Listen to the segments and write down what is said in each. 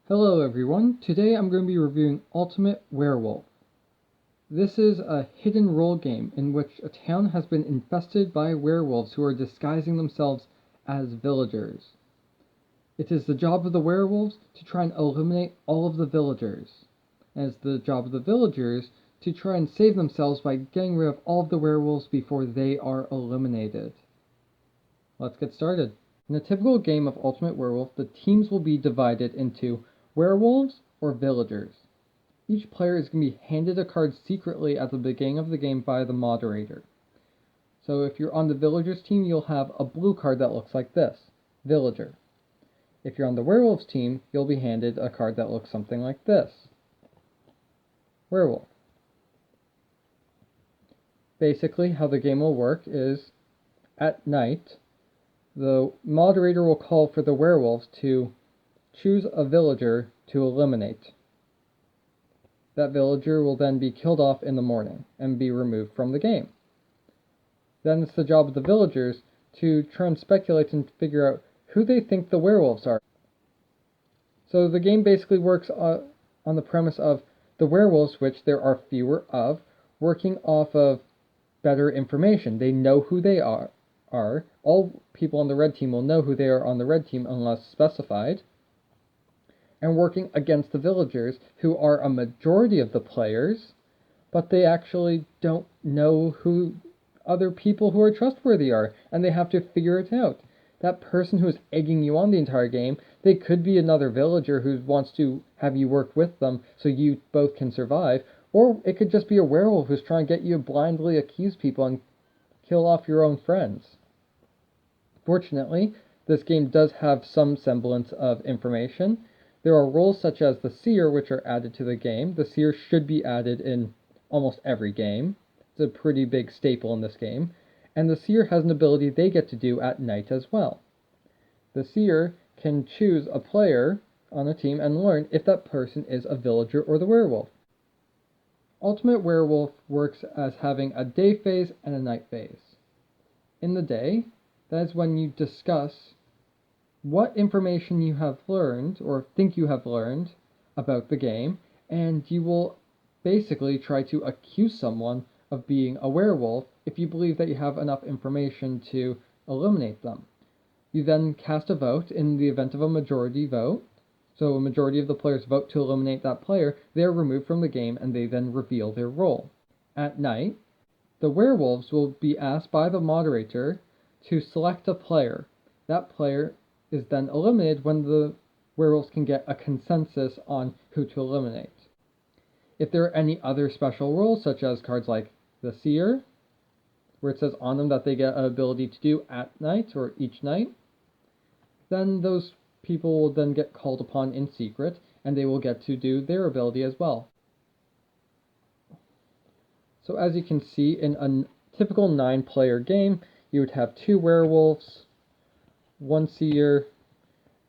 Hello everyone, today I'm going to be reviewing Ultimate Werewolf. This is a hidden role game in which a town has been infested by werewolves who are disguising themselves as villagers. It is the job of the werewolves to try and eliminate all of the villagers, and it's the job of the villagers to try and save themselves by getting rid of all of the werewolves before they are eliminated. Let's get started. In a typical game of Ultimate Werewolf, the teams will be divided into werewolves or villagers. Each player is going to be handed a card secretly at the beginning of the game by the moderator. So if you're on the villagers team, you'll have a blue card that looks like this, villager. If you're on the werewolves team, you'll be handed a card that looks something like this, werewolf. Basically, how the game will work is, at night, the moderator will call for the werewolves to choose a villager to eliminate. That villager will then be killed off in the morning and be removed from the game. Then it's the job of the villagers to try and speculate and figure out who they think the werewolves are. So the game basically works on the premise of the werewolves, which there are fewer of, working off of better information. They know who they are. All people on the red team will know who they are on the red team unless specified. And working against the villagers, who are a majority of the players, but they actually don't know who other people who are trustworthy are, and they have to figure it out. That person who is egging you on the entire game, they could be another villager who wants to have you work with them so you both can survive, or it could just be a werewolf who's trying to get you to blindly accuse people and kill off your own friends. Fortunately, this game does have some semblance of information. There are roles such as the Seer, which are added to the game. The Seer should be added in almost every game. It's a pretty big staple in this game. And the Seer has an ability they get to do at night as well. The Seer can choose a player on a team and learn if that person is a villager or the werewolf. Ultimate Werewolf works as having a day phase and a night phase. In the day, that is when you discuss what information you have learned, or think you have learned, about the game, and you will basically try to accuse someone of being a werewolf if you believe that you have enough information to eliminate them. You then cast a vote in the event of a majority vote, so a majority of the players vote to eliminate that player, they are removed from the game and they then reveal their role. At night, the werewolves will be asked by the moderator to select a player. That player is then eliminated when the werewolves can get a consensus on who to eliminate. If there are any other special roles, such as cards like the Seer, where it says on them that they get an ability to do at night or each night, then those people will then get called upon in secret, and they will get to do their ability as well. So as you can see, in a typical 9-player game, you would have 2 werewolves, 1 Seer,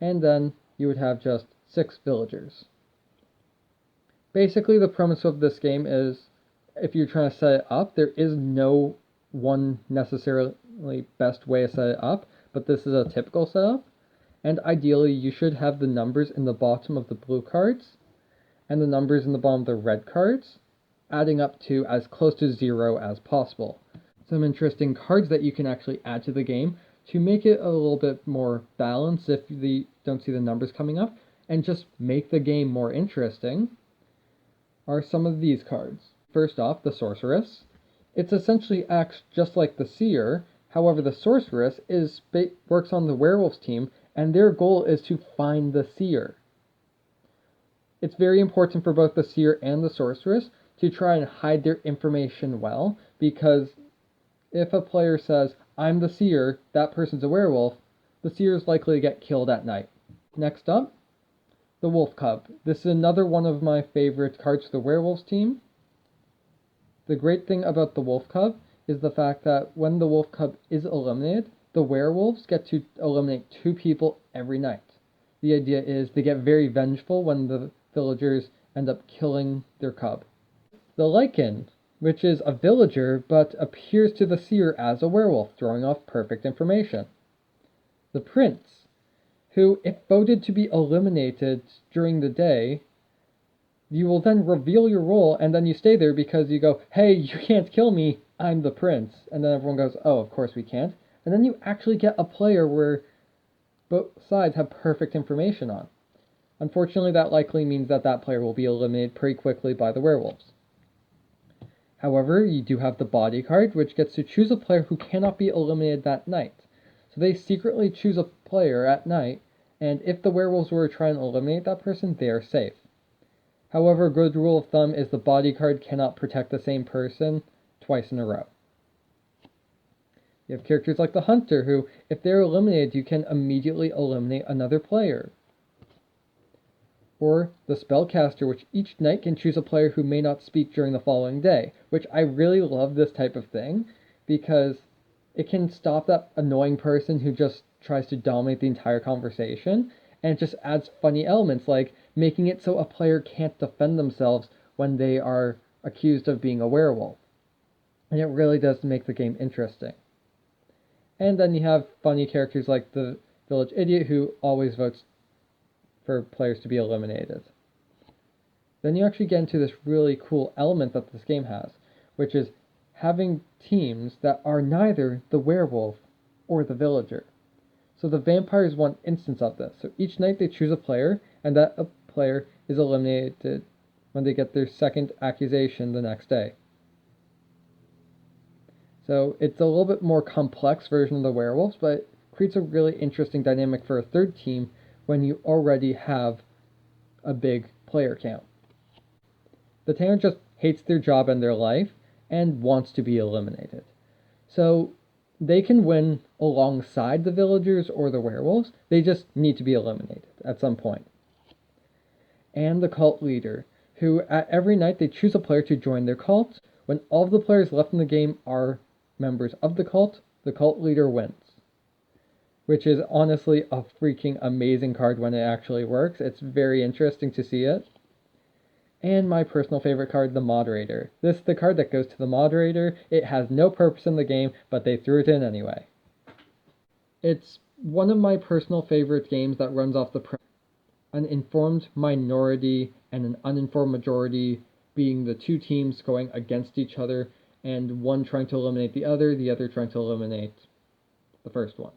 and then you would have just 6 villagers. Basically, the premise of this game is, if you're trying to set it up, there is no one necessarily best way to set it up, but this is a typical setup, and ideally you should have the numbers in the bottom of the blue cards, and the numbers in the bottom of the red cards, adding up to as close to 0 as possible. Some interesting cards that you can actually add to the game to make it a little bit more balanced if you don't see the numbers coming up, and just make the game more interesting, are some of these cards. First off, the Sorceress. It essentially acts just like the Seer, however the Sorceress works on the werewolves team, and their goal is to find the Seer. It's very important for both the Seer and the Sorceress to try and hide their information well, because if a player says, I'm the Seer, that person's a werewolf, the Seer is likely to get killed at night. Next up, the Wolf Cub. This is another one of my favorite cards for the werewolves team. The great thing about the Wolf Cub is the fact that when the Wolf Cub is eliminated, the werewolves get to eliminate 2 people every night. The idea is they get very vengeful when the villagers end up killing their cub. The Lichen, which is a villager but appears to the Seer as a werewolf, throwing off perfect information. The Prince. who, if voted to be eliminated during the day, you will then reveal your role, and then you stay there because you go, hey, you can't kill me, I'm the prince. And then everyone goes, oh, of course we can't. And then you actually get a player where both sides have perfect information on. Unfortunately, that likely means that that player will be eliminated pretty quickly by the werewolves. However, you do have the bodyguard, which gets to choose a player who cannot be eliminated that night. So they secretly choose a player at night, and if the werewolves were to try and eliminate that person, they are safe. However, a good rule of thumb is the bodyguard cannot protect the same person twice in a row. You have characters like the hunter, who, if they're eliminated, you can immediately eliminate another player. Or the spellcaster, which each night can choose a player who may not speak during the following day, which I really love this type of thing, because it can stop that annoying person who just tries to dominate the entire conversation, and it just adds funny elements like making it so a player can't defend themselves when they are accused of being a werewolf. And it really does make the game interesting. And then you have funny characters like the village idiot who always votes for players to be eliminated. Then you actually get into this really cool element that this game has, which is having teams that are neither the werewolf or the villager. So the vampire is one instance of this. So each night they choose a player, and that player is eliminated when they get their second accusation the next day. So it's a little bit more complex version of the werewolves, but it creates a really interesting dynamic for a third team when you already have a big player count. The Tanner just hates their job and their life and wants to be eliminated. So they can win alongside the villagers or the werewolves, they just need to be eliminated at some point. And the cult leader, who at every night they choose a player to join their cult. When all of the players left in the game are members of the cult leader wins. Which is honestly a freaking amazing card when it actually works. It's very interesting to see it. And my personal favorite card, the Moderator. This is the card that goes to the Moderator. It has no purpose in the game, but they threw it in anyway. It's one of my personal favorite games that runs off the premise an informed minority and an uninformed majority being the two teams going against each other, and one trying to eliminate the other trying to eliminate the first one.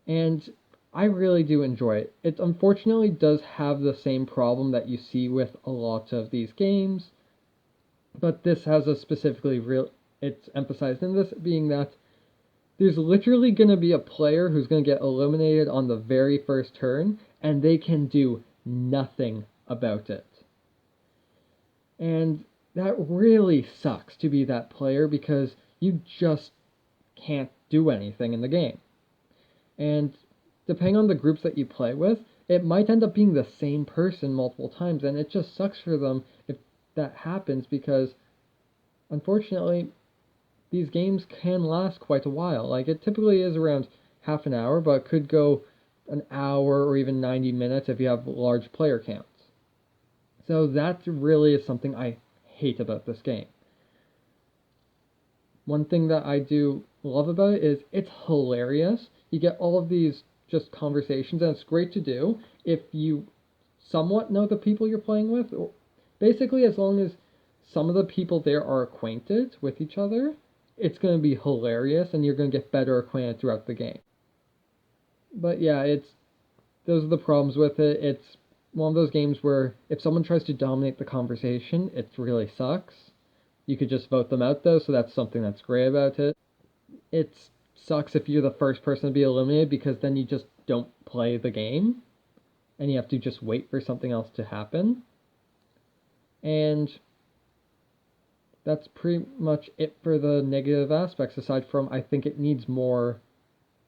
And I really do enjoy it. It unfortunately does have the same problem that you see with a lot of these games, but this has a specifically it's emphasized in this being that there's literally going to be a player who's going to get eliminated on the very first turn, and they can do nothing about it. And that really sucks to be that player because you just can't do anything in the game. And depending on the groups that you play with, it might end up being the same person multiple times, and it just sucks for them if that happens because, unfortunately, these games can last quite a while. Like, it typically is around half an hour, but it could go an hour or even 90 minutes if you have large player counts. So that really is something I hate about this game. One thing that I do love about it is it's hilarious. You get all of these just conversations, and it's great to do if you somewhat know the people you're playing with. Basically, as long as some of the people there are acquainted with each other, it's going to be hilarious, and you're going to get better acquainted throughout the game. But yeah, those are the problems with it. It's one of those games where if someone tries to dominate the conversation, it really sucks. You could just vote them out, though, so that's something that's great about it. It sucks if you're the first person to be eliminated, because then you just don't play the game, and you have to just wait for something else to happen. And that's pretty much it for the negative aspects, aside from I think it needs more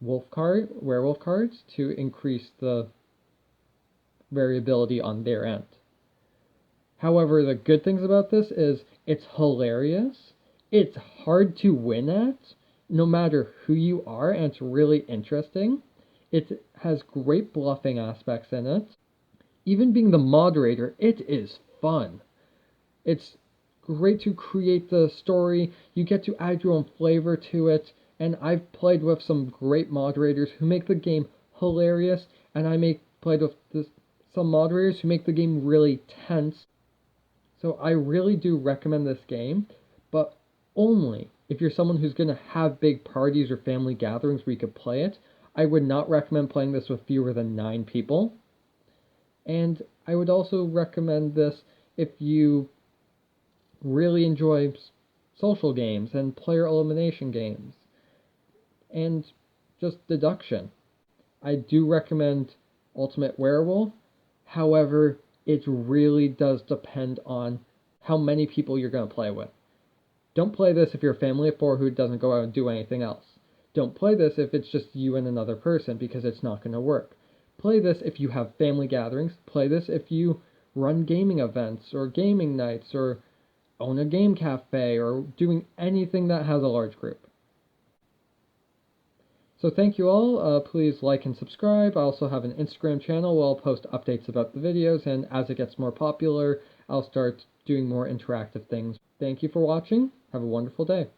werewolf cards to increase the variability on their end. However, the good things about this is it's hilarious, it's hard to win at, no matter who you are, and it's really interesting. It has great bluffing aspects in it. Even being the moderator, it is fun. It's great to create the story, you get to add your own flavor to it, and I've played with some great moderators who make the game hilarious, and I played with some moderators who make the game really tense. So I really do recommend this game, but only if you're someone who's going to have big parties or family gatherings where you could play it. I would not recommend playing this with fewer than 9 people. And I would also recommend this if you really enjoy social games and player elimination games and just deduction. I do recommend Ultimate Werewolf. However, it really does depend on how many people you're going to play with. Don't play this if you're a family of 4 who doesn't go out and do anything else. Don't play this if it's just you and another person, because it's not going to work. Play this if you have family gatherings. Play this if you run gaming events or gaming nights or own a game cafe or doing anything that has a large group. So thank you all. Please like and subscribe. I also have an Instagram channel where I'll post updates about the videos, and as it gets more popular, I'll start doing more interactive things. Thank you for watching. Have a wonderful day.